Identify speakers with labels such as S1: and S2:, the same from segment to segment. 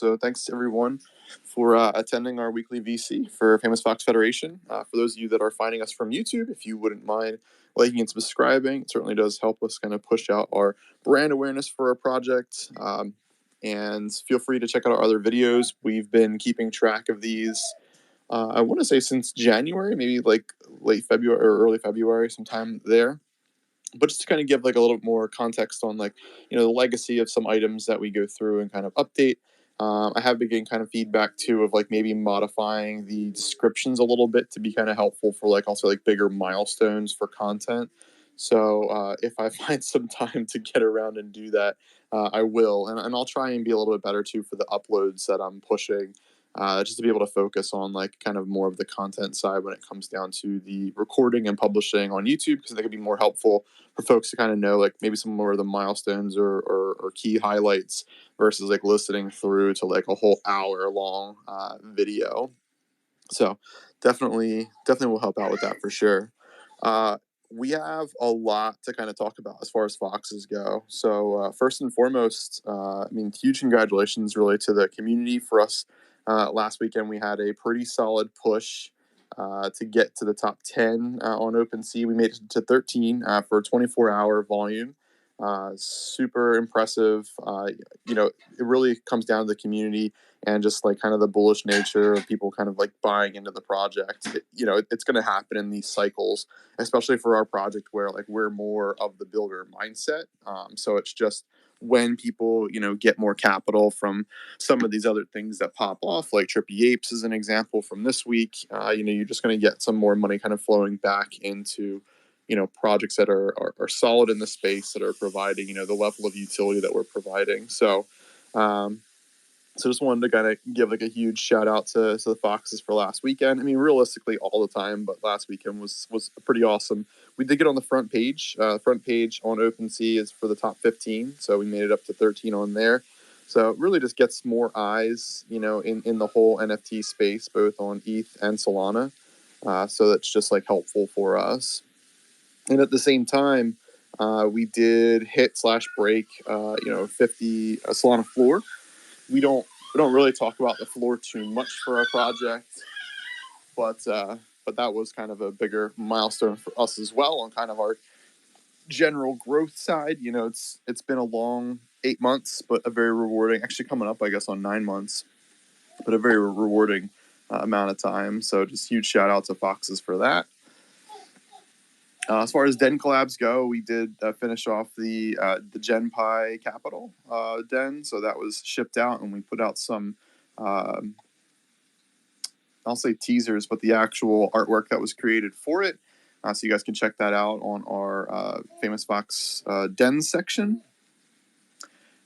S1: So thanks to everyone for attending our weekly VC for Famous Fox Federation. For those of you that are finding us from YouTube, if you wouldn't mind liking and subscribing, it certainly does help us kind of push out our brand awareness for our project. And feel free to check out our other videos. We've been keeping track of these, I want to say since January, maybe like late February or early February, sometime there. But just to kind of give like a little more context on like, the legacy of some items that we go through and kind of update. I have been getting kind of feedback too of like maybe modifying the descriptions a little bit to be kind of helpful for like also like bigger milestones for content. So if I find some time to get around and do that, I will. And I'll try and be a little bit better too for the uploads that I'm pushing. Just to be able to focus on like kind of more of the content side when it comes down to the recording and publishing on YouTube, because they could be more helpful for folks to kind of know like maybe some more of the milestones or key highlights versus like listening through to like a whole hour long video. So definitely will help out with that for sure. We have a lot to kind of talk about as far as foxes go. So first and foremost, huge congratulations really to the community for us. Last weekend we had a pretty solid push to get to the top 10 on OpenSea. We made it to 13 for a 24-hour volume. Super impressive. It really comes down to the community and just like kind of the bullish nature of people kind of like buying into the project. It's going to happen in these cycles, especially for our project where like we're more of the builder mindset. So it's just when people, get more capital from some of these other things that pop off, like Trippy Apes is an example from this week, you're just going to get some more money kind of flowing back into, projects that are solid in the space, that are providing, the level of utility that we're providing. So just wanted to kind of give like a huge shout out to the Foxes for last weekend. I mean, realistically all the time, but last weekend was pretty awesome. We did get on the front page. Front page on OpenSea is for the top 15, so we made it up to 13 on there. So it really just gets more eyes, in the whole NFT space, both on ETH and Solana. So that's just like helpful for us. And at the same time, we did hit / break, 50 Solana floor. We don't really talk about the floor too much for our project, but that was kind of a bigger milestone for us as well on kind of our general growth side. It's been a long 8 months, but a very rewarding, actually coming up, I guess, on 9 months, but a very rewarding amount of time. So just huge shout out to Foxes for that. As far as Den collabs go, we did finish off the GenPi Capital Den, so that was shipped out, and we put out some, I'll say teasers, but the actual artwork that was created for it. So you guys can check that out on our Famous Fox Den section.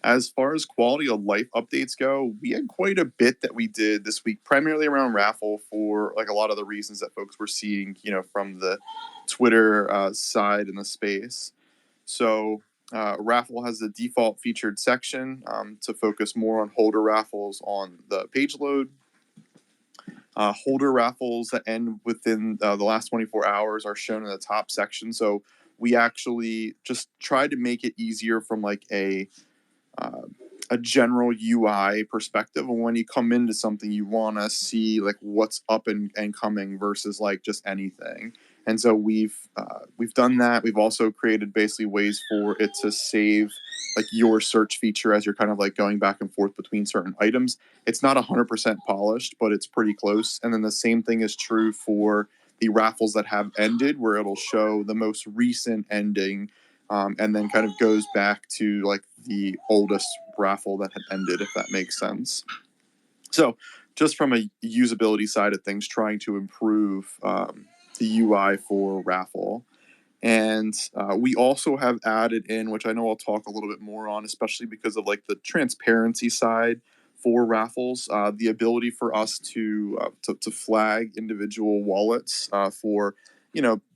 S1: As far as quality of life updates go, we had quite a bit that we did this week, primarily around raffle for like a lot of the reasons that folks were seeing, from the Twitter side in the space. So raffle has the default featured section to focus more on holder raffles on the page load. Holder raffles that end within the last 24 hours are shown in the top section. So we actually just tried to make it easier from like a general UI perspective. And when you come into something, you want to see like what's up and coming versus like just anything. And so we've done that. We've also created basically ways for it to save like your search feature as you're kind of like going back and forth between certain items. It's not 100% polished, but it's pretty close. And then the same thing is true for the raffles that have ended, where it'll show the most recent ending, and then kind of goes back to like the oldest raffle that had ended, if that makes sense. So just from a usability side of things, trying to improve the UI for raffle. And we also have added in, which I know I'll talk a little bit more on, especially because of like the transparency side for raffles, the ability for us to flag individual wallets for,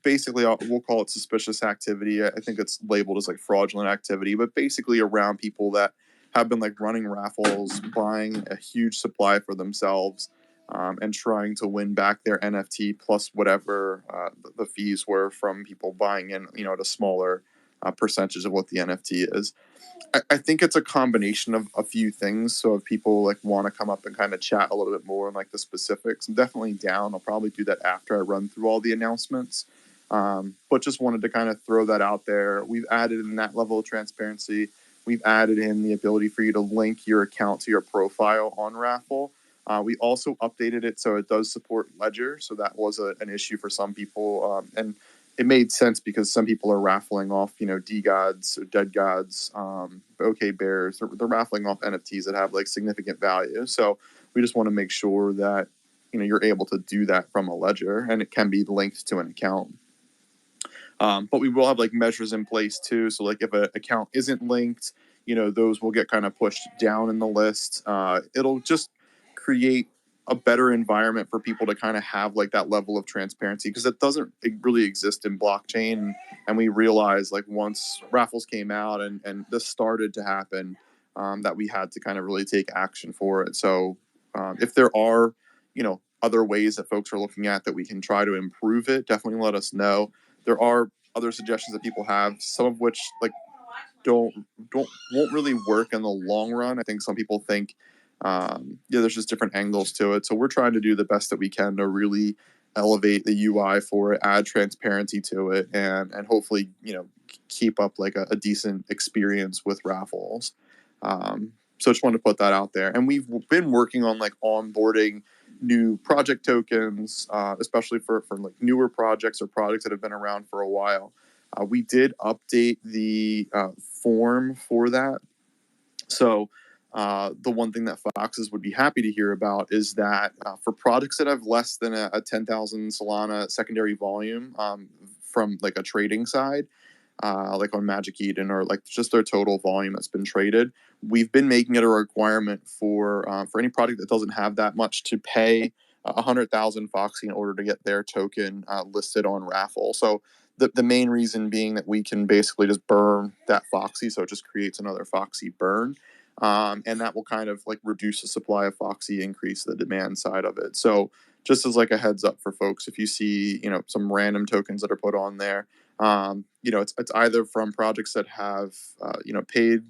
S1: basically we'll call it suspicious activity. I think it's labeled as like fraudulent activity, but basically around people that have been like running raffles, buying a huge supply for themselves, and trying to win back their NFT plus whatever the fees were from people buying in, at a smaller percentage of what the NFT is. I think it's a combination of a few things. So if people like want to come up and kind of chat a little bit more on like the specifics, I'm definitely down. I'll probably do that after I run through all the announcements. But just wanted to kind of throw that out there. We've added in that level of transparency. We've added in the ability for you to link your account to your profile on Raffle. We also updated it so it does support Ledger. So that was an issue for some people. And it made sense because some people are raffling off, D-Gods or Dead Gods, OK Bears. They're raffling off NFTs that have like significant value. So we just want to make sure that, you're able to do that from a ledger and it can be linked to an account. But we will have like measures in place too. So like if an account isn't linked, those will get kind of pushed down in the list. It'll just create a better environment for people to kind of have like that level of transparency because it doesn't really exist in blockchain. And we realized like once raffles came out and this started to happen, that we had to kind of really take action for it. So if there are, other ways that folks are looking at that we can try to improve it, definitely let us know. There are other suggestions that people have, some of which like won't really work in the long run. I think some people think there's just different angles to it. So we're trying to do the best that we can to really elevate the UI for it, add transparency to it, and hopefully keep up like a decent experience with raffles. So I just wanted to put that out there. And we've been working on like onboarding new project tokens, especially for like newer projects or projects that have been around for a while. We did update the form for that. So the one thing that Foxes would be happy to hear about is that for projects that have less than a 10,000 Solana secondary volume from like a trading side, like on Magic Eden or like just their total volume that's been traded, we've been making it a requirement for any product that doesn't have that much to pay 100,000 Foxy in order to get their token listed on Raffle. So the main reason being that we can basically just burn that Foxy, so it just creates another Foxy burn. And that will kind of like reduce the supply of Foxy, increase the demand side of it. So just as like a heads up for folks, if you see, some random tokens that are put on there, it's either from projects that have, paid,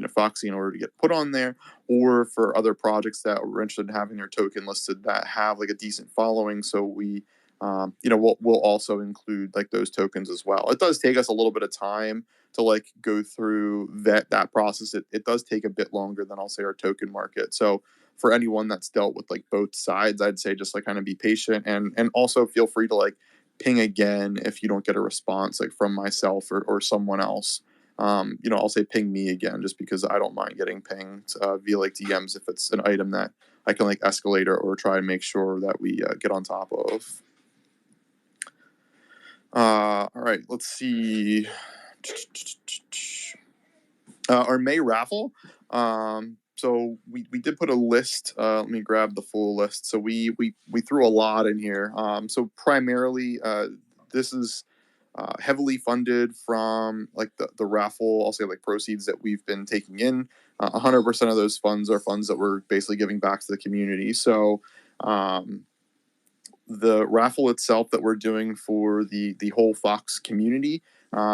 S1: Foxy in order to get put on there, or for other projects that were interested in having their token listed that have like a decent following. So we, we'll also include like those tokens as well. It does take us a little bit of time to like go through that process. It does take a bit longer than I'll say our token market. So for anyone that's dealt with like both sides, I'd say just like kind of be patient and also feel free to like ping again if you don't get a response like from myself or someone else. I'll say ping me again just because I don't mind getting pinged via like DMs if it's an item that I can like escalate or try and make sure that we get on top of. All right, let's see. Our May raffle. So we did put a list. Let me grab the full list. So we threw a lot in here. So primarily, this is heavily funded from like the raffle. I'll say like proceeds that we've been taking in. 100% of those funds are funds that we're basically giving back to the community. So the raffle itself that we're doing for the whole Fox community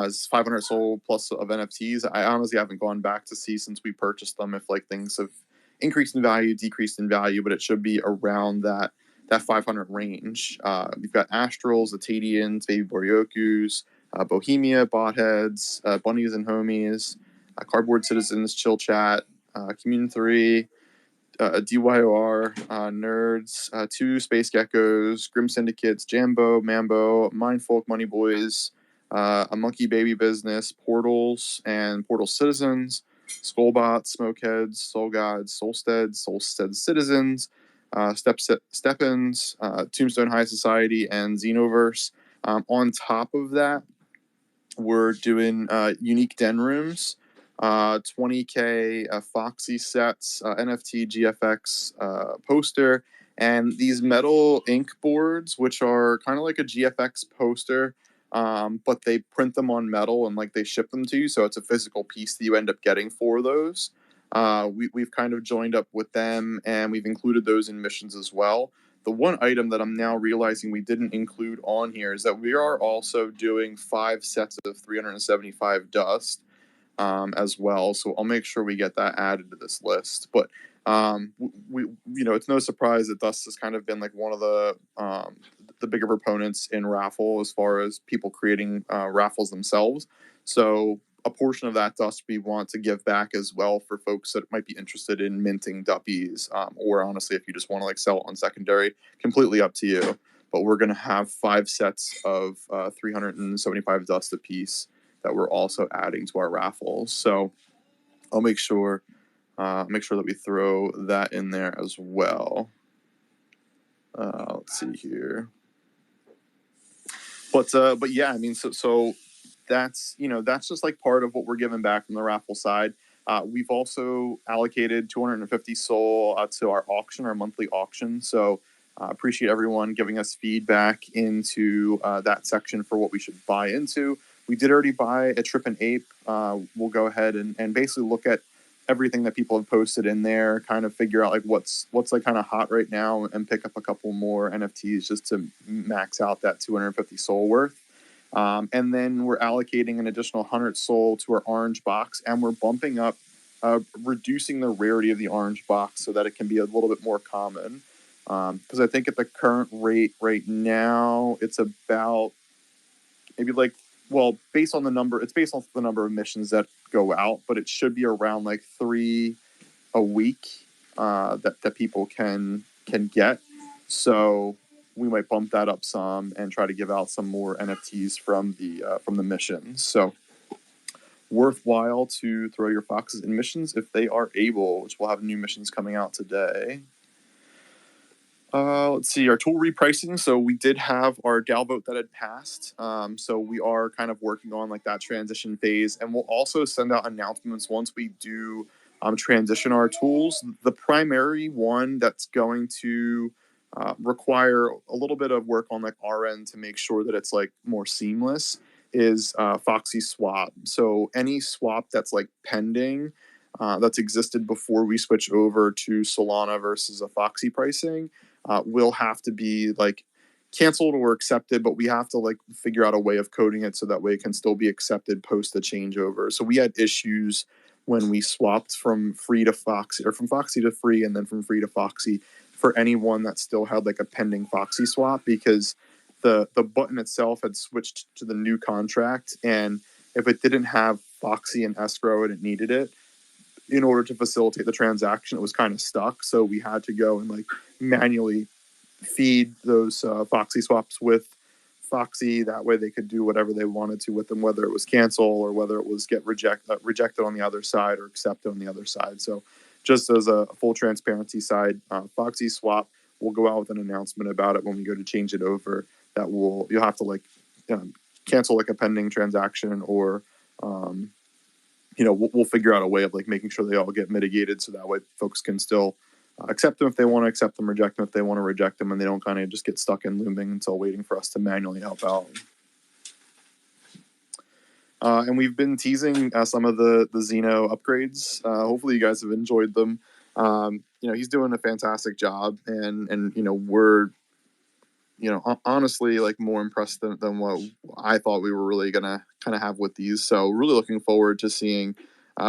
S1: is 500 SOL plus of NFTs. I honestly haven't gone back to see since we purchased them if like things have increased in value, decreased in value, but it should be around that 500 range. We've got Astrals, Atadians, Baby Boryokus, Bohemia, Botheads, Bunnies and Homies, Cardboard Citizens, Chill Chat, Commune 3, DYOR, Nerds, 2 Space Geckos, Grim Syndicates, Jambo, Mambo, Mindfolk, Money Boys, A Monkey Baby Business, Portals, and Portal Citizens, Skullbots, Smokeheads, Soul Gods, Soulstead Citizens, Steppins, Tombstone High Society, and Xenoverse. On top of that, we're doing unique den rooms, 20K Foxy sets, NFT GFX poster, and these metal ink boards, which are kind of like a GFX poster, but they print them on metal and like they ship them to you, so it's a physical piece that you end up getting for those. We've kind of joined up with them, and we've included those in missions as well. The one item that I'm now realizing we didn't include on here is that we are also doing 5 sets of 375 dust as well. So I'll make sure we get that added to this list. But we it's no surprise that dust has kind of been like one of the bigger proponents in raffle as far as people creating raffles themselves. So a portion of that dust we want to give back as well for folks that might be interested in minting duppies, or honestly, if you just want to like sell it on secondary, completely up to you. But we're going to have 5 sets of 375 dust apiece that we're also adding to our raffles. So I'll make sure that we throw that in there as well. Let's see here. But yeah, I mean, so that's that's just like part of what we're giving back from the raffle side. We've also allocated 250 SOL to our auction, our monthly auction. So appreciate everyone giving us feedback into that section for what we should buy into. We did already buy a Trip and Ape. We'll go ahead and basically look at everything that people have posted in there, kind of figure out like what's like kind of hot right now, and pick up a couple more NFTs just to max out that 250 SOL worth. And then we're allocating an additional 100 SOL to our orange box, and we're bumping up, reducing the rarity of the orange box so that it can be a little bit more common. Because I think at the current rate right now, it's about maybe like, well, based on the number, it's based on the number of missions that go out, but it should be around like 3 a week that people can get. So we might bump that up some and try to give out some more NFTs from the missions. So worthwhile to throw your foxes in missions if they are able, which we'll have new missions coming out today. Let's see, our tool repricing. So we did have our DAO vote that had passed. So we are kind of working on like that transition phase, and we'll also send out announcements once we do transition our tools. The primary one that's going to require a little bit of work on like our end to make sure that it's like more seamless is Foxy swap. So any swap that's like pending, that's existed before we switch over to Solana versus a Foxy pricing, will have to be like canceled or accepted, but we have to like figure out a way of coding it so that way it can still be accepted post the changeover. So we had issues when we swapped from free to Foxy, or from Foxy to free, and then from free to Foxy for anyone that still had like a pending Foxy swap, because the button itself had switched to the new contract, and if it didn't have Foxy and escrow and it needed it in order to facilitate the transaction, it was kind of stuck. So we had to go and like manually feed those Foxy swaps with Foxy. That way they could do whatever they wanted to with them, whether it was cancel or whether it was get rejected on the other side or accepted on the other side. So just as a full transparency side, Foxy swap, we'll go out with an announcement about it when we go to change it over. That you'll have to like cancel like a pending transaction, or we'll figure out a way of like making sure they all get mitigated, so that way folks can still accept them if they want to accept them, reject them if they want to reject them, and they don't kind of just get stuck in looming until waiting for us to manually help out. And we've been teasing some of the Xeno upgrades. Hopefully you guys have enjoyed them. He's doing a fantastic job, and we're honestly like more impressed than what I thought we were really gonna kind of have with these. So really looking forward to seeing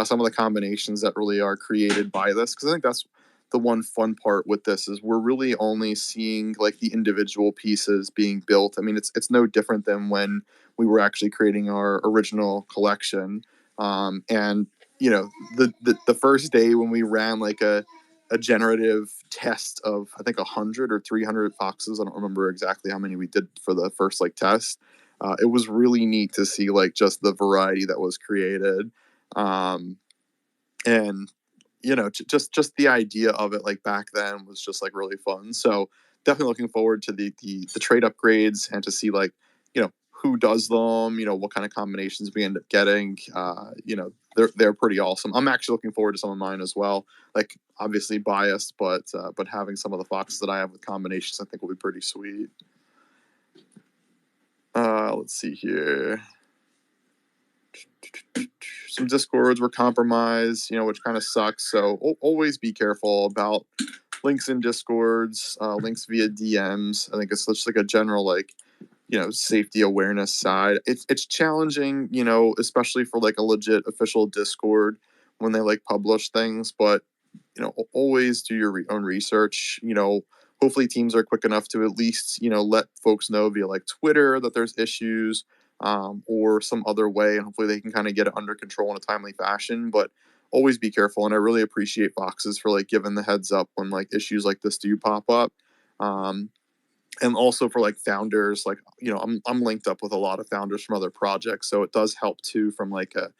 S1: some of the combinations that really are created by this, because I think that's the one fun part with this, is we're really only seeing like the individual pieces being built. I mean, it's no different than when we were actually creating our original collection. And the first day when we ran like a generative test of I think 100 or 300 foxes. I don't remember exactly how many we did for the first like test. It was really neat to see like just the variety that was created, and just the idea of it like back then was just like really fun. So definitely looking forward to the trade upgrades, and to see like who does them, what kind of combinations we end up getting. They're pretty awesome. I'm actually looking forward to some of mine as well. Like obviously biased, but having some of the foxes that I have with combinations, I think will be pretty sweet. Let's see here. Some discords were compromised, which kind of sucks. So always be careful about links in Discords, links via DMs. I think it's just like a general like, safety awareness side. It's challenging, especially for like a legit official Discord when they like publish things, but always do your own research. Hopefully teams are quick enough to at least, let folks know via like Twitter that there's issues, or some other way, and hopefully they can kind of get it under control in a timely fashion. But always be careful, and I really appreciate Foxes for like giving the heads up when like issues like this do pop up. And also for like founders, like, I'm linked up with a lot of founders from other projects, so it does help too from like a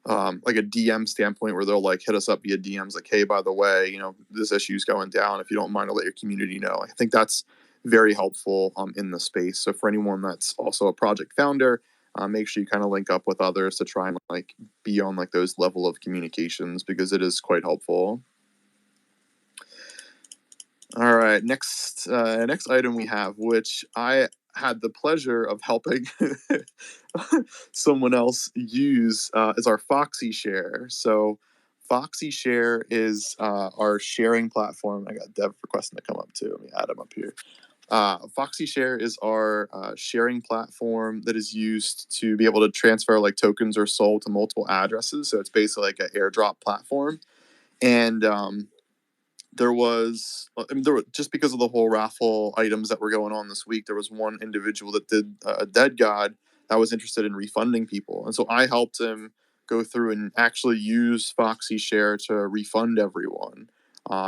S1: DM standpoint, where they'll like hit us up via DMs like, hey, by the way, this issue's going down. If you don't mind to let your community know. I think that's very helpful in the space. So for anyone that's also a project founder, make sure you kind of link up with others to try and like be on like those level of communications, because it is quite helpful. All right, next item we have, which I had the pleasure of helping someone else use, is our Foxy Share. So Foxy Share is our sharing platform. I got Dev requesting to come up too. Let me add him up here. Foxy Share is our sharing platform that is used to be able to transfer like tokens or SOL to multiple addresses. So it's basically like an airdrop platform. And there was, just because of the whole raffle items that were going on this week, there was one individual that did a dead god that was interested in refunding people. And so I helped him go through and actually use Foxy Share to refund everyone.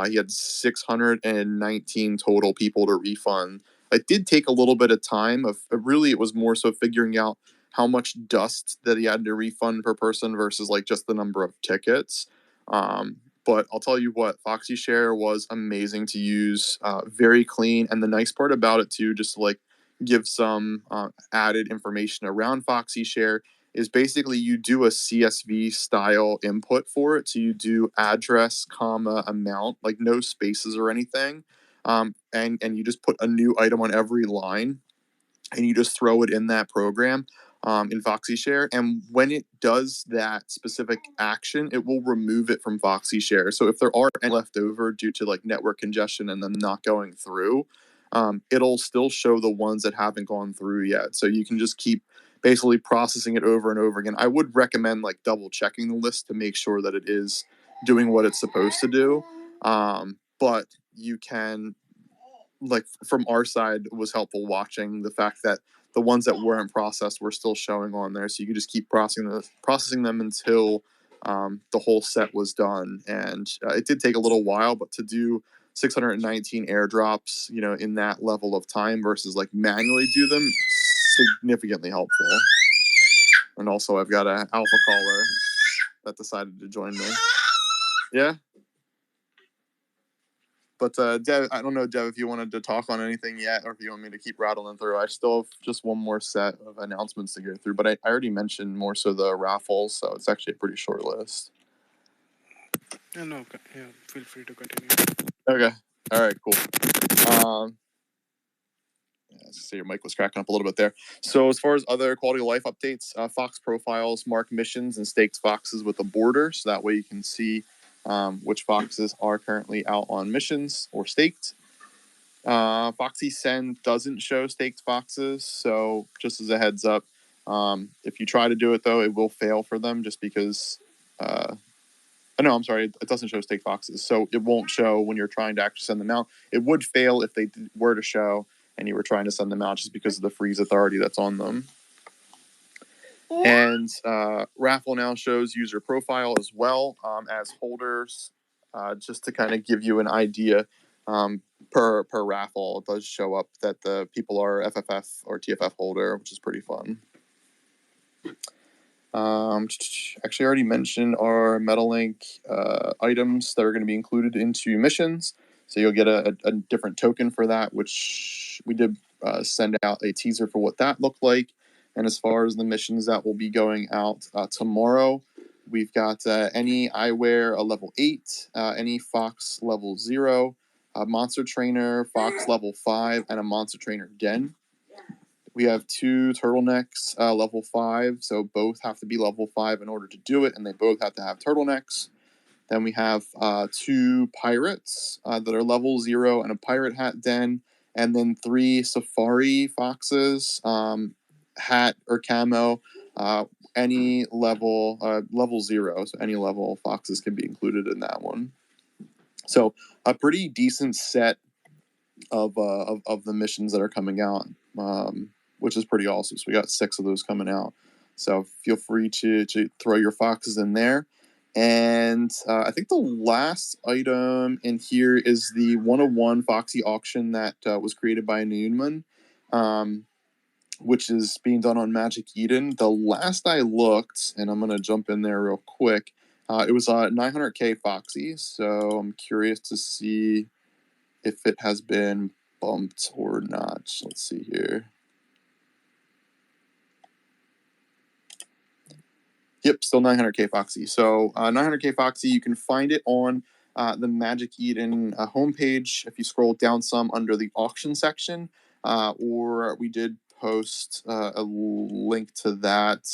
S1: He had 619 total people to refund. It did take a little bit of time. Really, it was more so figuring out how much dust that he had to refund per person versus like just the number of tickets. But I'll tell you what, Foxy Share was amazing to use, very clean. And the nice part about it too, just to like give some added information around Foxy Share, is basically you do a CSV style input for it. So you do address, comma, amount, like no spaces or anything. And you just put a new item on every line, and you just throw it in that program, in Foxy Share. And when it does that specific action, it will remove it from Foxy Share. So if there are any left over due to like network congestion and them not going through, it'll still show the ones that haven't gone through yet. So you can just keep basically processing it over and over again. I would recommend like double checking the list to make sure that it is doing what it's supposed to do. But you can, like, from our side, it was helpful watching the fact that the ones that weren't processed were still showing on there. So you could just keep processing them until the whole set was done. And it did take a little while, but to do 619 airdrops, in that level of time versus like manually do them, significantly helpful. And also, I've got an alpha caller that decided to join me. Yeah. But Dev, I don't know, Dev, if you wanted to talk on anything yet, or if you want me to keep rattling through. I still have just one more set of announcements to go through, but I already mentioned more so the raffles, so it's actually a pretty short list.
S2: No, yeah, feel free to continue.
S1: Okay. All right, cool. So your mic was cracking up a little bit there. So as far as other quality of life updates, Fox profiles mark missions and staked foxes with a border, so that way you can see which foxes are currently out on missions or staked. Foxy Send doesn't show staked foxes, so just as a heads up, if you try to do it though, it will fail for them just because. No, I'm sorry, it doesn't show staked foxes, so it won't show when you're trying to actually send them out. It would fail if they were to show and you were trying to send them out just because of the freeze authority that's on them. And Raffle now shows user profile as well as holders, just to kind of give you an idea. Per raffle, it does show up that the people are FFF or TFF holder, which is pretty fun. Actually, I already mentioned our MetaLink items that are going to be included into missions. So you'll get a different token for that, which we did send out a teaser for what that looked like. And as far as the missions that will be going out tomorrow, we've got any eyewear a level 8, any Fox level 0, a Monster Trainer Fox level 5, and a Monster Trainer Den. We have 2 turtlenecks, level 5, so both have to be level 5 in order to do it, and they both have to have turtlenecks. Then we have 2 pirates that are level 0 and a pirate hat den, and then 3 safari foxes, hat or camo, any level 0, so any level foxes can be included in that one. So a pretty decent set of the missions that are coming out, which is pretty awesome. So we got 6 of those coming out. So feel free to throw your foxes in there. And I think the last item in here is the 101 Foxy auction that was created by Noonman, which is being done on Magic Eden. The last I looked, and I'm going to jump in there real quick, it was 900k Foxy. So I'm curious to see if it has been bumped or not. Let's see here. Yep, still 900k Foxy. So 900k Foxy, you can find it on the Magic Eden homepage if you scroll down some under the auction section, or we did post a link to that.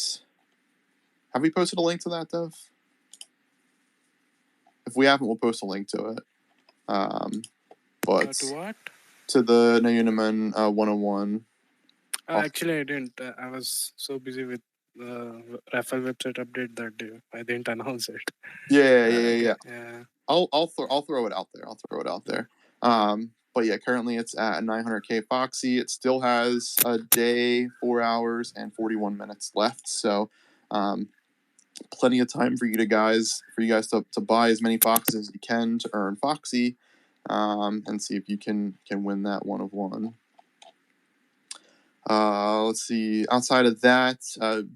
S1: Have we posted a link to that, Dev? If we haven't, we'll post a link to it. But
S2: To what?
S1: To the Nayunaman 101.
S2: Actually, I didn't. I was so busy with Rafael website update that day. I didn't announce it.
S1: Yeah. I'll throw it out there. But yeah, currently it's at 900k Foxy. It still has a day, 4 hours, and 41 minutes left. So, plenty of time for you guys to buy as many foxes as you can to earn Foxy, and see if you can win that 1 of 1. Let's see. Outside of that,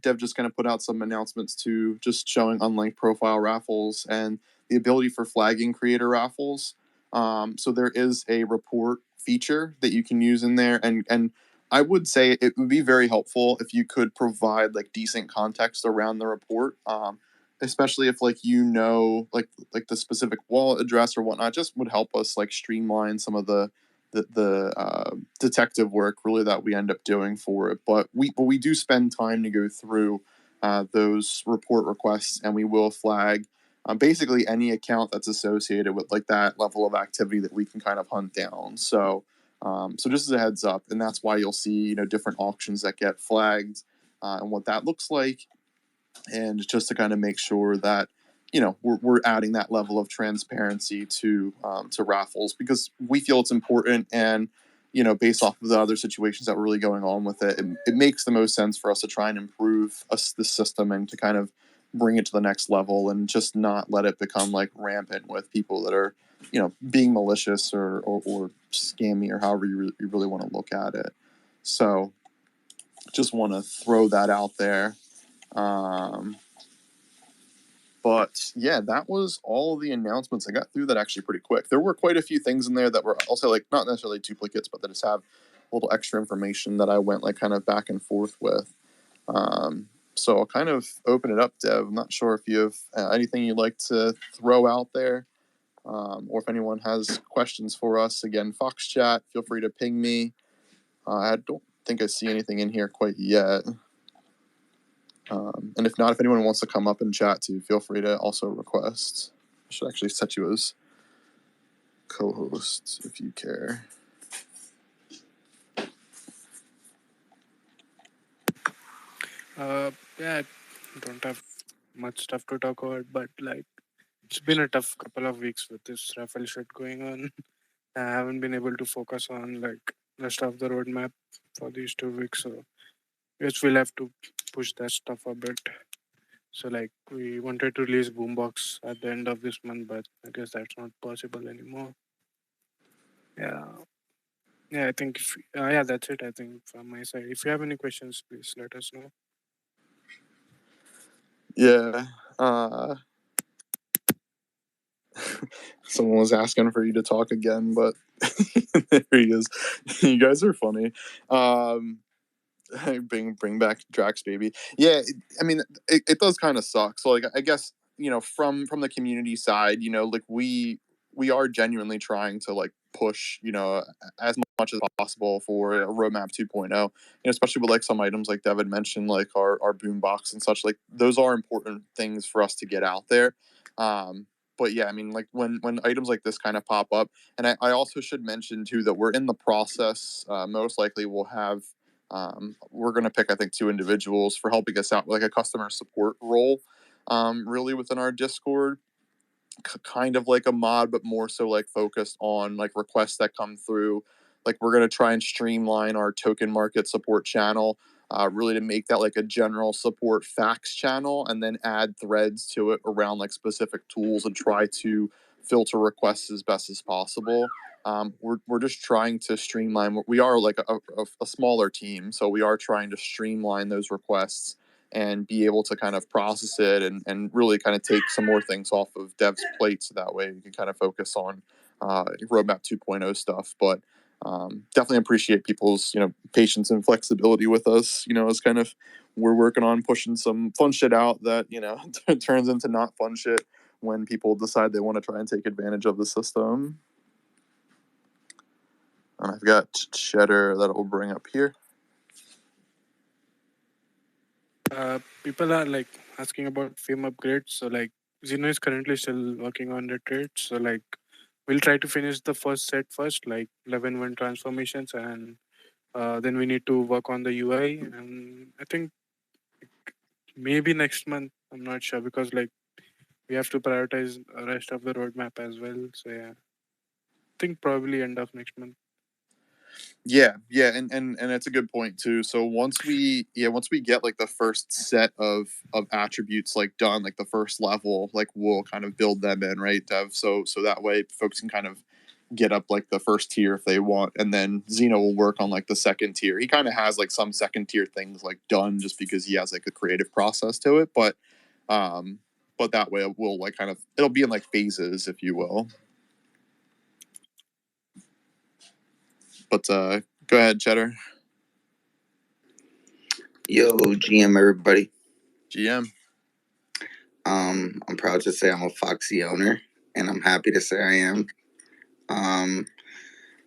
S1: Dev just kind of put out some announcements to just showing unlinked profile raffles and the ability for flagging creator raffles. So there is a report feature that you can use in there, and I would say it would be very helpful if you could provide like decent context around the report, especially if like like the specific wallet address or whatnot. Just would help us like streamline some of the detective work really that we end up doing for it. But we do spend time to go through those report requests, and we will flag basically any account that's associated with like that level of activity that we can kind of hunt down. So just as a heads up, and that's why you'll see different auctions that get flagged and what that looks like, and just to kind of make sure that we're adding that level of transparency to raffles, because we feel it's important, and based off of the other situations that were really going on with it, it makes the most sense for us to try and improve the system and to kind of bring it to the next level, and just not let it become like rampant with people that are being malicious or scammy, or however you really want to look at it. So just want to throw that out there. But yeah, that was all the announcements. I got through that actually pretty quick. There were quite a few things in there that were also like not necessarily duplicates, but that just have a little extra information that I went like kind of back and forth with. So I'll kind of open it up, Dev. I'm not sure if you have anything you'd like to throw out there, or if anyone has questions for us. Again, Fox Chat, feel free to ping me. I don't think I see anything in here quite yet. And if not, if anyone wants to come up and chat too, feel free to also request. I should actually set you as co-host if you care.
S2: Yeah, I don't have much stuff to talk about, but like it's been a tough couple of weeks with this Rafael shit going on. I haven't been able to focus on like rest of the roadmap for these 2 weeks, so guess we'll have to push that stuff a bit. So like we wanted to release Boombox at the end of this month, but I guess that's not possible anymore. Yeah. Yeah, I think yeah, that's it. I think from my side. If you have any questions, please let us know.
S1: Yeah. Someone was asking for you to talk again, but there he is. You guys are funny. Bring back Drax, baby. Yeah, I mean, it does kind of suck. So like, I guess from the community side, like we are genuinely trying to like push as much as possible for a roadmap 2.0, especially with like some items like David mentioned, like our boombox and such. Like those are important things for us to get out there. but yeah, I mean, like when items like this kind of pop up, and I also should mention too that we're in the process. Most likely, we'll have we're going to pick, I think, 2 individuals for helping us out with like a customer support role, really within our Discord, kind of like a mod, but more so like focused on like requests that come through. Like we're gonna try and streamline our token market support channel, really to make that like a general support facts channel, and then add threads to it around like specific tools and try to filter requests as best as possible. We're just trying to streamline. We are like a smaller team, so we are trying to streamline those requests and be able to kind of process it and really kind of take some more things off of dev's plate so that way we can kind of focus on roadmap 2.0 stuff. But definitely appreciate people's patience and flexibility with us, as kind of we're working on pushing some fun shit out that turns into not fun shit when people decide they want to try and take advantage of the system. And I've got Cheddar that will bring up here.
S2: People are like asking about fame upgrades. So like Zeno is currently still working on the trade. So like we'll try to finish the first set first, like 11 transformations, and then we need to work on the UI. And I think maybe next month. I'm not sure because like we have to prioritize the rest of the roadmap as well. So yeah, I think probably end of next month.
S1: Yeah, and it's a good point too. So once we get like the first set of attributes like done, like the first level, like we'll kind of build them in, right, Dev? So that way folks can kind of get up like the first tier if they want, and then Zeno will work on like the second tier. He kind of has like some second tier things like done just because he has like a creative process to it, but that way we'll like kind of it'll be in like phases, if you will. But go ahead, Cheddar.
S3: Yo, GM, everybody.
S1: GM.
S3: I'm proud to say I'm a Foxy owner, and I'm happy to say I am.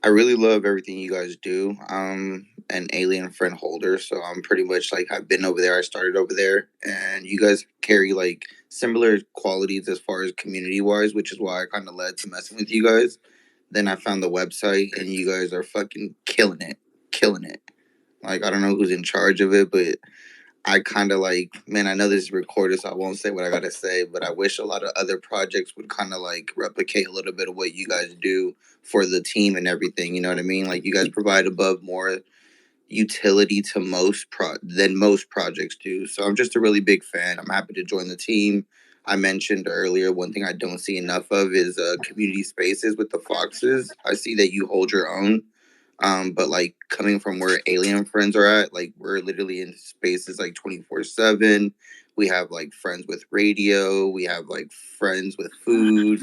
S3: I really love everything you guys do. I'm an alien friend holder, so I'm pretty much like I've been over there. I started over there, and you guys carry like similar qualities as far as community wise, which is why I kind of led to messing with you guys. Then I found the website, and you guys are fucking killing it, killing it. Like I don't know who's in charge of it, but I kind of like, man, I know this is recorded, so I won't say what I gotta say, but I wish a lot of other projects would kind of like replicate a little bit of what you guys do for the team and everything. You know what I mean? Like you guys provide above more utility to than most projects do. So I'm just a really big fan. I'm happy to join the team. I mentioned earlier one thing I don't see enough of is community spaces with the Foxes. I see that you hold your own. But like coming from where alien friends are at, like we're literally in spaces like 24/7. We have like friends with radio. We have like friends with food.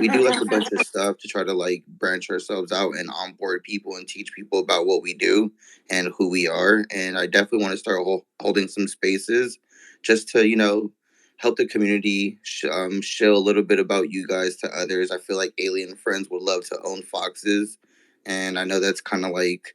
S3: We do like a bunch of stuff to try to like branch ourselves out and onboard people and teach people about what we do and who we are. And I definitely want to start holding some spaces just to, help the community show a little bit about you guys to others. I feel like alien friends would love to own foxes, and I know that's kind of like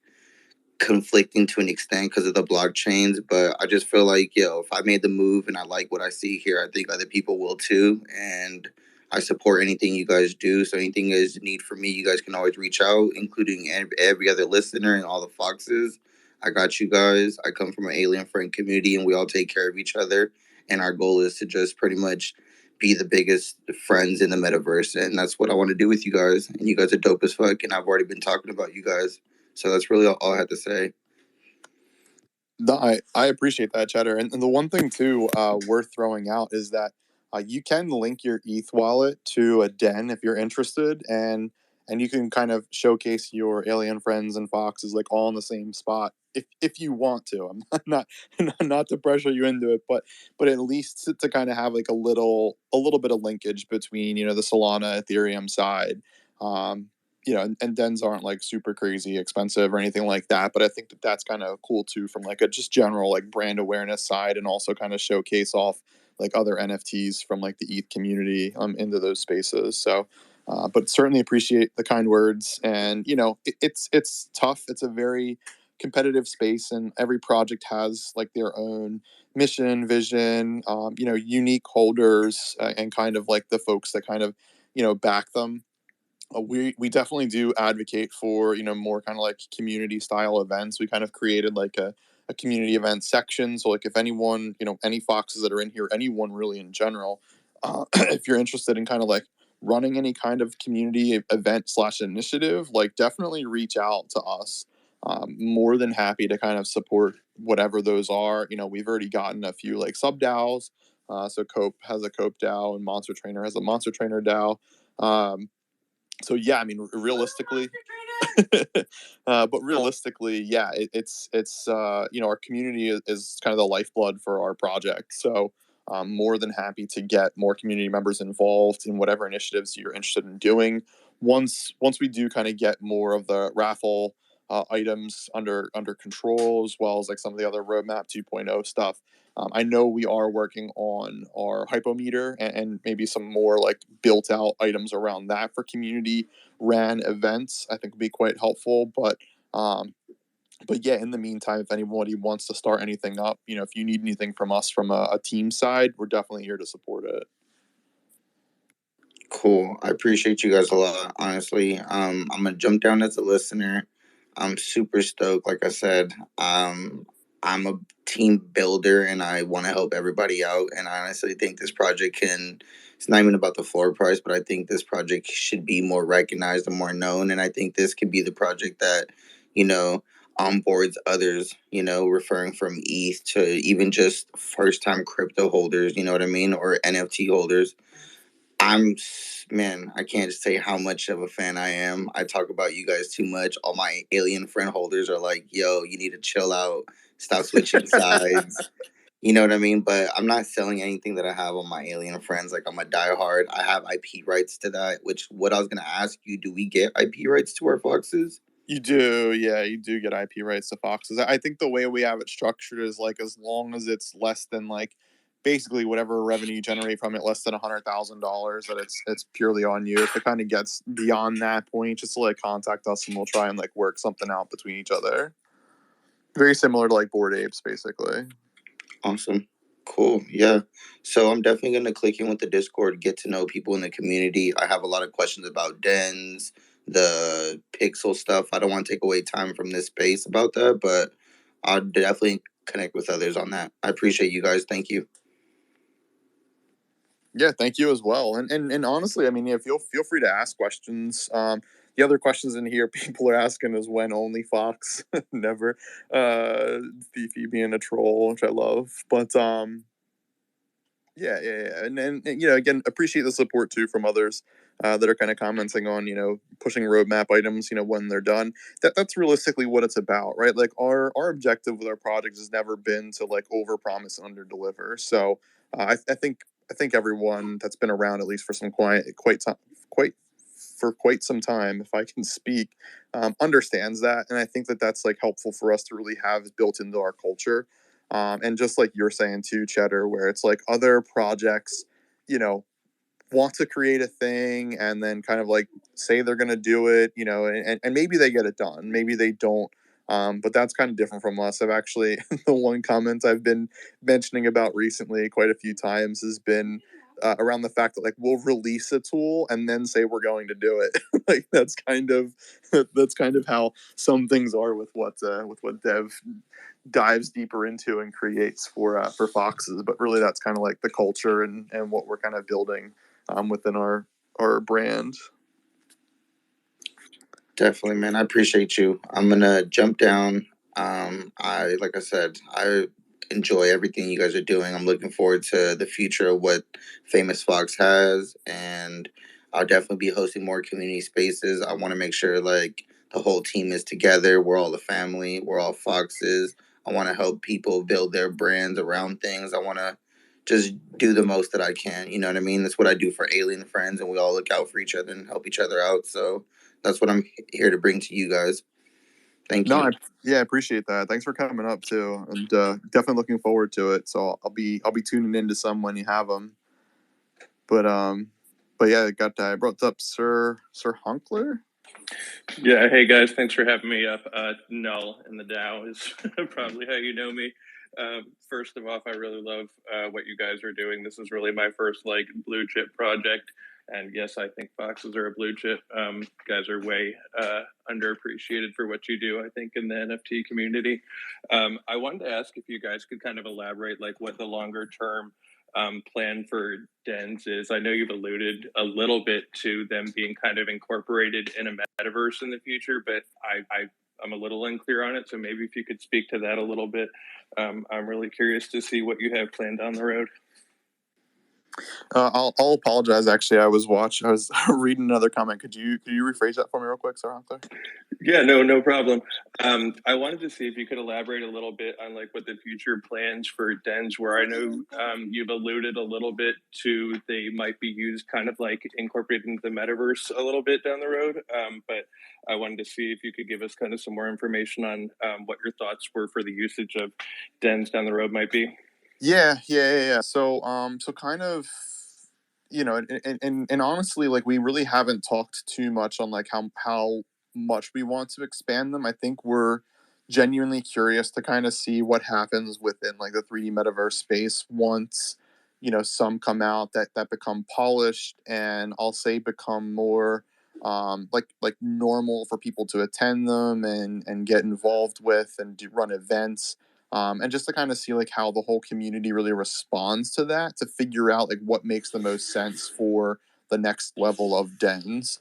S3: conflicting to an extent because of the blockchains, but I just feel like, yo, if I made the move and I like what I see here, I think other people will too. And I support anything you guys do. So anything is need for me, you guys can always reach out, including every other listener and all the foxes. I got you guys. I come from an alien friend community and we all take care of each other. And our goal is to just pretty much be the biggest friends in the metaverse. And that's what I want to do with you guys. And you guys are dope as fuck. And I've already been talking about you guys. So that's really all I had to say.
S1: No, I appreciate that, Cheddar. And the one thing too worth throwing out is that you can link your ETH wallet to a den if you're interested, and you can kind of showcase your alien friends and foxes like all in the same spot if you want to. I'm not to pressure you into it, but at least to kind of have like a little bit of linkage between the Solana Ethereum side. And dens aren't like super crazy expensive or anything like that, but I think that's kind of cool too from like a just general like brand awareness side, and also kind of showcase off like other NFTs from like the ETH community into those spaces. So but certainly appreciate the kind words, and it's tough. It's a very competitive space, and every project has like their own mission, vision, unique holders, and kind of like the folks that kind of back them. We definitely do advocate for more kind of like community style events. We kind of created like a community event section. So like if anyone, any foxes that are in here, anyone really in general, if you're interested in kind of like running any kind of community event slash initiative, like definitely reach out to us. More than happy to kind of support whatever those are. We've already gotten a few like sub DAOs. So Cope has a Cope DAO and Monster Trainer has a Monster Trainer DAO. So yeah, I mean, realistically, but realistically, yeah, it's our community is kind of the lifeblood for our project. So I'm more than happy to get more community members involved in whatever initiatives you're interested in doing. Once we do kind of get more of the raffle items under control, as well as like some of the other roadmap 2.0 stuff. I know we are working on our hypometer and maybe some more like built out items around that for community ran events. I think would be quite helpful. But yeah, in the meantime, if anybody wants to start anything up, if you need anything from us from a team side, we're definitely here to support it.
S3: Cool. I appreciate you guys a lot, honestly. I'm gonna jump down as a listener. I'm super stoked. Like I said, I'm a team builder and I want to help everybody out. And I honestly think this project can. It's not even about the floor price, but I think this project should be more recognized and more known. And I think this could be the project that, you know, onboards others. Referring from ETH to even just first time crypto holders. You know what I mean, or NFT holders. Man, I can't just say how much of a fan I am. I talk about you guys too much. All my alien friend holders are like, yo, you need to chill out, stop switching sides. You know what I mean? But I'm not selling anything that I have on my alien friends. Like, I'm a diehard. I have IP rights to that, which what I was going to ask you, do we get IP rights to our foxes?
S1: You do, yeah, you do get IP rights to foxes. I think the way we have it structured is like as long as it's less than like basically whatever revenue you generate from it, less than $100,000, that it's purely on you. If it kind of gets beyond that point, just like contact us and we'll try and like work something out between each other. Very similar to like Bored Apes, basically.
S3: Awesome. Cool. Yeah. So I'm definitely going to click in with the Discord, get to know people in the community. I have a lot of questions about dens, the pixel stuff. I don't want to take away time from this space about that, but I'll definitely connect with others on that. I appreciate you guys. Thank you.
S1: Yeah, thank you as well. And honestly, I mean, yeah, feel free to ask questions. The other questions in here people are asking is when only Fox, never. Fifi being a troll, which I love. But yeah, and again, appreciate the support too from others that are kind of commenting on pushing roadmap items when they're done. That's realistically what it's about, right? Like our objective with our projects has never been to like overpromise and underdeliver. So I think everyone that's been around at least for some quite some time, if I can speak, understands that, and I think that that's like helpful for us to really have built into our culture. And just like you're saying too, Cheddar, where it's like other projects, want to create a thing and then kind of like say they're going to do it, and maybe they get it done, maybe they don't. But that's kind of different from us. I've actually, the one comment I've been mentioning about recently quite a few times has been around the fact that like we'll release a tool and then say we're going to do it. Like that's kind of how some things are with what Dev dives deeper into and creates for foxes. But really, that's kind of like the culture and what we're kind of building within our brand.
S3: Definitely, man. I appreciate you. I'm gonna jump down. I like I said, I enjoy everything you guys are doing. I'm looking forward to the future of what Famous Fox has, and I'll definitely be hosting more community spaces. I want to make sure like the whole team is together. We're all a family. We're all foxes. I want to help people build their brands around things. I want to just do the most that I can. You know what I mean? That's what I do for alien friends, and we all look out for each other and help each other out. So that's what I'm here to bring to you guys. Thank
S1: No,
S3: you.
S1: I appreciate that. Thanks for coming up too, and definitely looking forward to it. So I'll be tuning into some when you have them. But yeah, I brought up Sir Hunkler.
S4: Yeah, hey guys, thanks for having me up. Null in the DAO is probably how you know me. First of all, I really love what you guys are doing. This is really my first like blue chip project, and yes, I think foxes are a blue chip. You guys are way underappreciated for what you do, I think, in the NFT community. I wanted to ask if you guys could kind of elaborate like what the longer term plan for dens is. I know you've alluded a little bit to them being kind of incorporated in a metaverse in the future, but I'm a little unclear on it. So maybe if you could speak to that a little bit, I'm really curious to see what you have planned down the road.
S1: I'll apologize. Actually, I was reading another comment. Could you rephrase that for me real quick, Sir Hunter?
S4: Yeah, no problem. I wanted to see if you could elaborate a little bit on like what the future plans for dens were. I know you've alluded a little bit to they might be used kind of like incorporated into the metaverse a little bit down the road. But I wanted to see if you could give us kind of some more information on what your thoughts were for the usage of dens down the road might be.
S1: Yeah. So kind of, and honestly, like we really haven't talked too much on like how much we want to expand them. I think we're genuinely curious to kind of see what happens within like the 3D metaverse space once, some come out that become polished and I'll say become more like normal for people to attend them and get involved with and run events, and just to kind of see like how the whole community really responds to that to figure out like what makes the most sense for the next level of dens.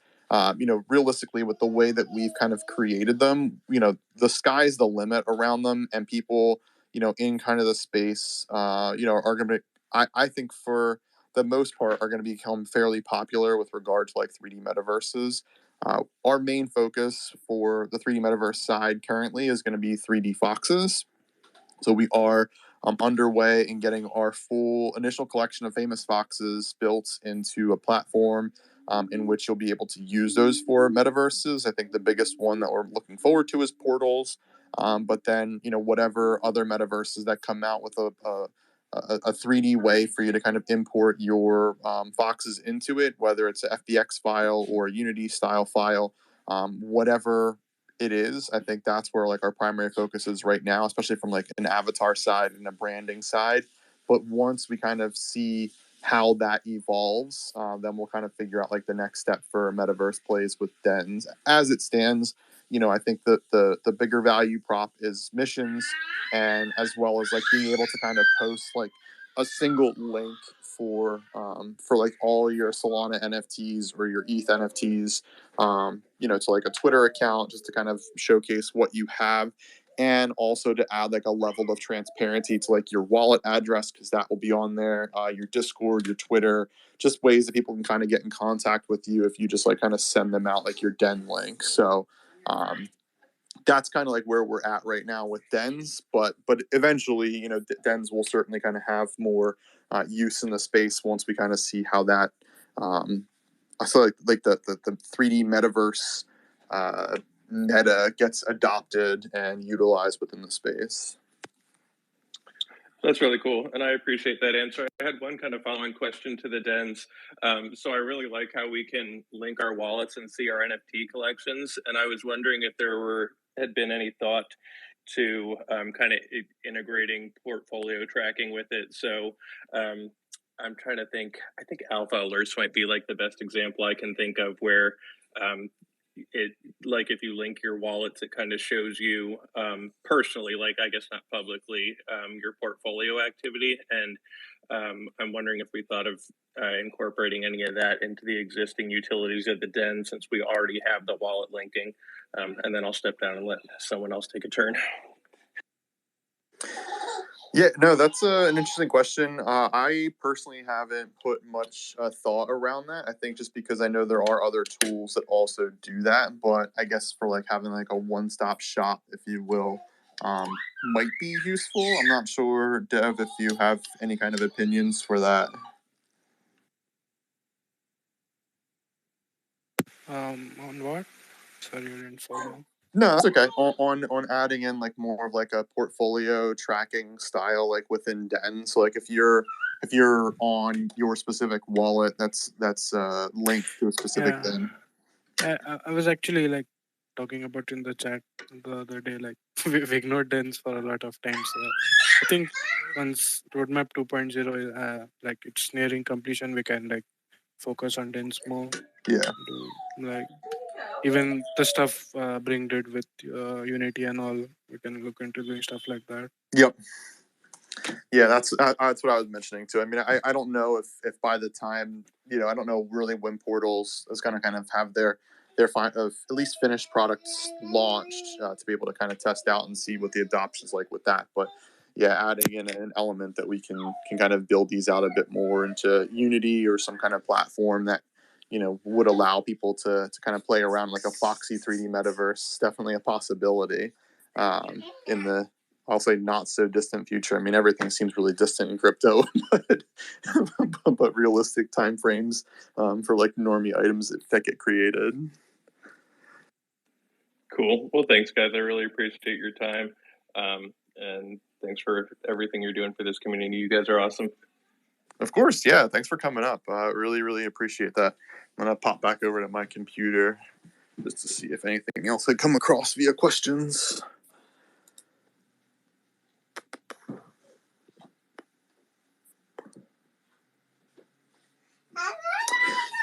S1: Realistically, with the way that we've kind of created them, the sky's the limit around them, and people, in kind of the space, are going to be, I think for the most part, are going to become fairly popular with regard to like 3D metaverses. Our main focus for the 3D metaverse side currently is going to be 3D foxes. So we are underway in getting our full initial collection of famous foxes built into a platform in which you'll be able to use those for metaverses. I think the biggest one that we're looking forward to is portals. But then, whatever other metaverses that come out with a 3D way for you to kind of import your foxes into it, whether it's a FBX file or a Unity style file, whatever it is. I think that's where like our primary focus is right now, especially from like an avatar side and a branding side. But once we kind of see how that evolves, then we'll kind of figure out like the next step for metaverse plays with dens. As it stands, I think that the bigger value prop is missions, and as well as like being able to kind of post like a single link for like all your Solana NFTs or your ETH NFTs, to like a Twitter account just to kind of showcase what you have, and also to add like a level of transparency to like your wallet address because that will be on there, your Discord, your Twitter, just ways that people can kind of get in contact with you if you just like kind of send them out like your den link. So that's kind of like where we're at right now with dens, but eventually, dens will certainly kind of have more use in the space once we kind of see how that so like the 3D metaverse meta gets adopted and utilized within the space.
S4: That's really cool, and I appreciate that answer. I had one kind of following question to the dens. So I really like how we can link our wallets and see our NFT collections, and I was wondering if had been any thought to kind of integrating portfolio tracking with it. So I'm trying to think. I think alpha alerts might be like the best example I can think of where it like if you link your wallets, it kind of shows you personally, like I guess not publicly, your portfolio activity. And I'm wondering if we thought of incorporating any of that into the existing utilities of the den since we already have the wallet linking. And then I'll step down and let someone else take a turn.
S1: Yeah, no, that's an interesting question. I personally haven't put much thought around that. I think just because I know there are other tools that also do that, but I guess for like having like a one-stop shop, if you will, might be useful. I'm not sure, Dev, if you have any kind of opinions for that.
S2: On what? Sorry, I didn't follow.
S1: No, that's okay. On adding in like more of like a portfolio tracking style, like within Den. So like if you're on your specific wallet, that's linked to a specific Den.
S2: I was actually like talking about in the chat the other day, like we ignored dens for a lot of times. I think once roadmap 2.0 like it's nearing completion, we can like focus on dens more.
S1: Yeah.
S2: Do like even the stuff Bring did with Unity and all, we can look into doing stuff like that.
S1: Yep. Yeah, that's what I was mentioning too. I mean, I don't know if by the time, I don't know really when Portals is going to kind of have their of at least finished products launched to be able to kind of test out and see what the adoption is like with that. But yeah, adding in an element that we can kind of build these out a bit more into Unity or some kind of platform that would allow people to kind of play around like a Foxy 3D metaverse. Definitely a possibility in the, I'll say, not so distant future. I mean, everything seems really distant in crypto, but realistic timeframes for like normie items that get created.
S4: Cool. Well, thanks, guys. I really appreciate your time, and thanks for everything you're doing for this community. You guys are awesome.
S1: Of course, yeah. Thanks for coming up. Really, really appreciate that. I'm gonna pop back over to my computer just to see if anything else had come across via questions.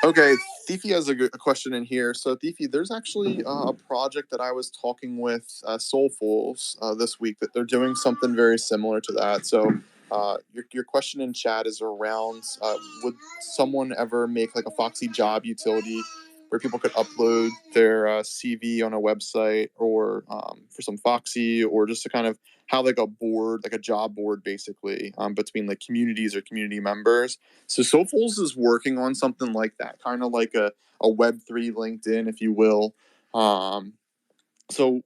S1: Okay, Thiefy has a question in here. So, Thiefy, there's actually a project that I was talking with Soulfuls this week that they're doing something very similar to that. So, your question in chat is around would someone ever make like a Foxy job utility where people could upload their CV on a website or for some Foxy, or just to kind of have like a board, like a job board basically between like communities or community members. So Soulfuls is working on something like that, kind of like a Web3 LinkedIn, if you will. So,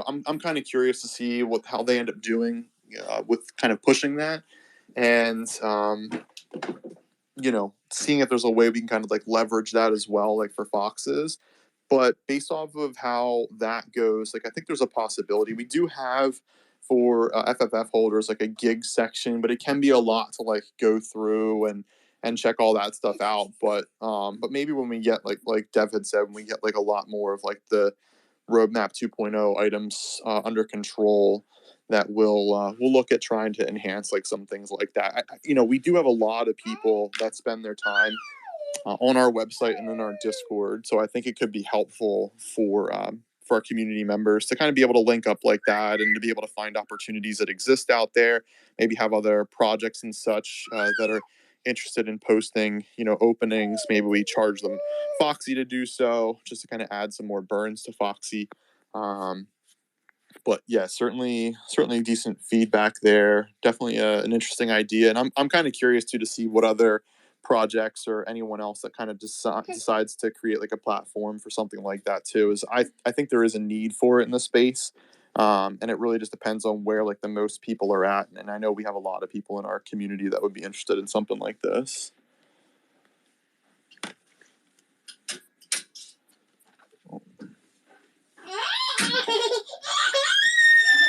S1: I'm kind of curious to see how they end up doing with kind of pushing that, and seeing if there's a way we can kind of like leverage that as well, like for Foxes. But based off of how that goes, like I think there's a possibility. We do have for FFF holders like a gig section, but it can be a lot to like go through and check all that stuff out. But maybe when we get like Dev had said, when we get like a lot more of like the roadmap 2.0 items under control, that we'll look at trying to enhance like some things like that. We do have a lot of people that spend their time on our website and in our Discord, so I think it could be helpful for our community members to kind of be able to link up like that and to be able to find opportunities that exist out there. Maybe have other projects and such that are interested in posting, openings. Maybe we charge them Foxy to do so, just to kind of add some more burns to Foxy. But yeah, certainly decent feedback there. Definitely an interesting idea, and I'm kind of curious too to see what other projects or anyone else that kind of decides to create like a platform for something like that too. Is I think there is a need for it in the space, and it really just depends on where like the most people are at. And I know we have a lot of people in our community that would be interested in something like this.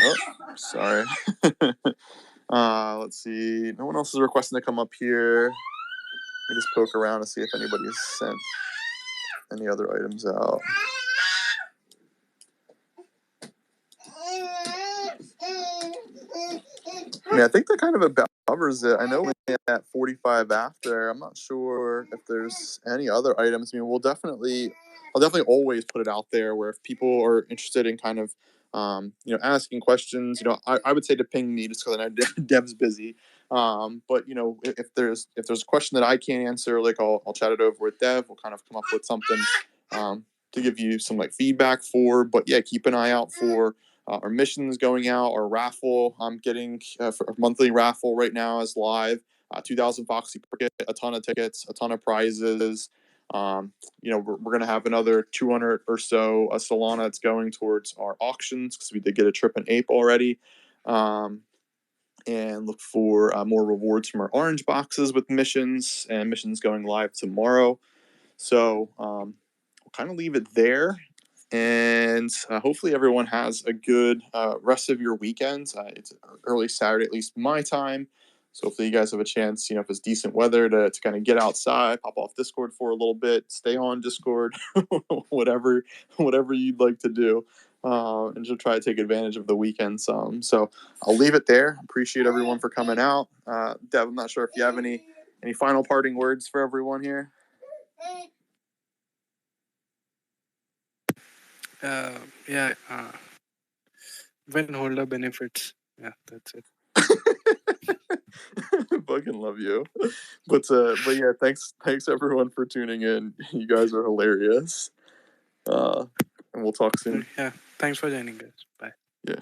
S1: Oh, sorry. Let's see. No one else is requesting to come up here. Let me just poke around to see if anybody's sent any other items out. I mean, I think that kind of about covers it. I know we're at 45 after. I'm not sure if there's any other items. I mean, I'll definitely always put it out there where if people are interested in kind of, asking questions, I would say to ping me just because I know Dev's busy. But if there's a question that I can't answer, like I'll chat it over with Dev. We'll kind of come up with something to give you some like feedback for. But yeah, keep an eye out for our missions going out, our raffle. I'm getting for a monthly raffle right now is live. 2,000 Foxy Cricket, a ton of tickets, a ton of prizes. We're going to have another 200 or so Solana that's going towards our auctions because we did get a trip in Ape already. And look for more rewards from our orange boxes with missions, and missions going live tomorrow. So we'll kind of leave it there. And hopefully everyone has a good rest of your weekend. It's early Saturday, at least my time. So hopefully you guys have a chance, if it's decent weather, to kind of get outside, pop off Discord for a little bit, stay on Discord, whatever you'd like to do, and just try to take advantage of the weekend some. So I'll leave it there. Appreciate everyone for coming out. Dev, I'm not sure if you have any final parting words for everyone here.
S2: When holder benefits. Yeah, that's it.
S1: Fucking love you. But yeah, thanks everyone for tuning in. You guys are hilarious. And we'll talk soon.
S2: Yeah, thanks for joining, guys. Bye.
S1: Yeah.